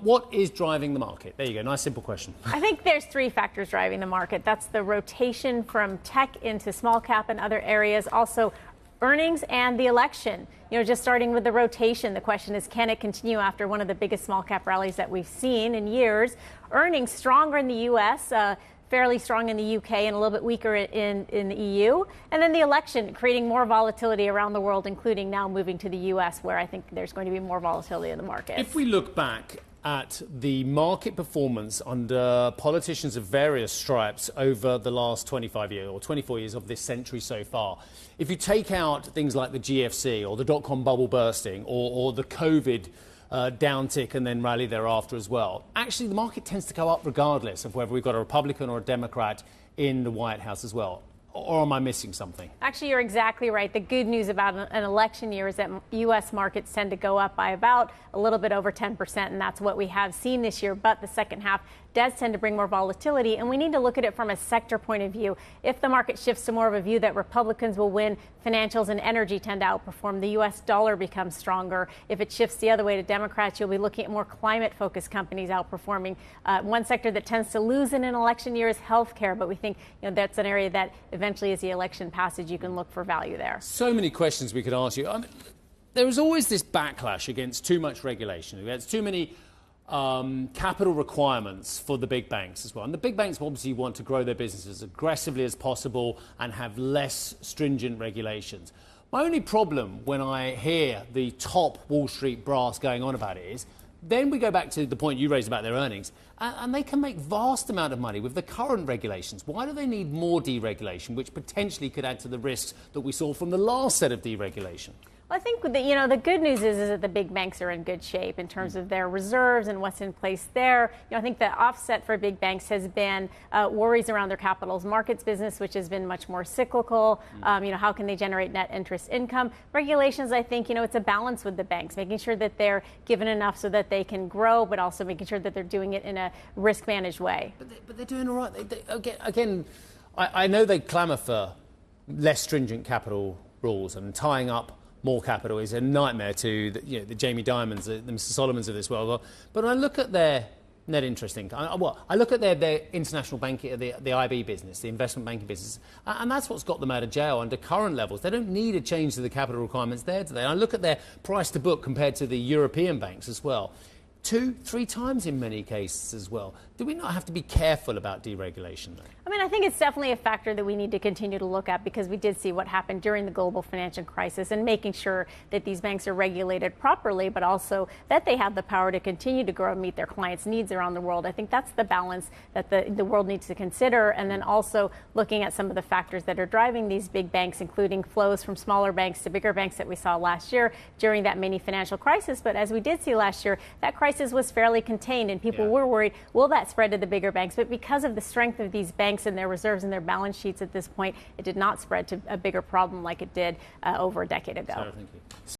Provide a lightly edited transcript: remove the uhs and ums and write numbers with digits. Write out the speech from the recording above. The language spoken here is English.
what is driving the market? There you go. Nice, simple question. I think there's three factors driving the market. That's the rotation from tech into small cap and other areas. Also, earnings and the election. Just starting with the rotation, the question is, can it continue after one of the biggest small cap rallies that we've seen in years? Earnings stronger in the U.S., fairly strong in the UK, and a little bit weaker in the EU. And then the election, creating more volatility around the world, including now moving to the US, where I think there's going to be more volatility in the market. If we look back at the market performance under politicians of various stripes over the last 25 years or 24 years of this century so far, if you take out things like the GFC or the dot-com bubble bursting or the COVID downtick and then rally thereafter as well, actually the market tends to go up regardless of whether we've got a Republican or a Democrat in the White House as well. Or am I missing something? Actually, you're exactly right. The good news about an election year is that U.S. markets tend to go up by about a little bit over 10%, and that's what we have seen this year. But the second half does tend to bring more volatility, and we need to look at it from a sector point of view. If the market shifts to more of a view that Republicans will win, financials and energy tend to outperform. The U.S. dollar becomes stronger. If it shifts the other way to Democrats, you'll be looking at more climate-focused companies outperforming. One sector that tends to lose in an election year is healthcare, but we think that's an area that eventually, as the election passes, you can look for value there. So many questions we could ask you. There is always this backlash against too much regulation, against too many capital requirements for the big banks as well. And the big banks obviously want to grow their businesses as aggressively as possible and have less stringent regulations. My only problem when I hear the top Wall Street brass going on about it is then we go back to the point you raised about their earnings, and they can make vast amount of money with the current regulations. Why do they need more deregulation, which potentially could add to the risks that we saw from the last set of deregulation? Well, I think the good news is that the big banks are in good shape in terms of their reserves and what's in place there. I think the offset for big banks has been worries around their capitals markets business, which has been much more cyclical. How can they generate net interest income? Regulations, I think, it's a balance with the banks, making sure that they're given enough so that they can grow, but also making sure that they're doing it in a risk-managed way. But they're doing all right. Again, I know they clamour for less stringent capital rules, and tying up more capital is a nightmare to the Jamie Dimons, the Mr. Solomons of this world. But when I look at their net interest income, I look at their international banking, the IB business, the investment banking business, and that's what's got them out of jail under current levels. They don't need a change to the capital requirements there today. And I look at their price to book compared to the European banks as well. 2-3 times in many cases as well. Do we not have to be careful about deregulation though? I think it's definitely a factor that we need to continue to look at, because we did see what happened during the global financial crisis, and making sure that these banks are regulated properly, but also that they have the power to continue to grow and meet their clients' needs around the world. I think that's the balance that the world needs to consider, and then also looking at some of the factors that are driving these big banks, including flows from smaller banks to bigger banks that we saw last year during that mini financial crisis. But as we did see last year, that crisis was fairly contained, and people were worried, will that spread to the bigger banks? But because of the strength of these banks and their reserves and their balance sheets at this point, it did not spread to a bigger problem like it did over a decade ago. Sarah, thank you.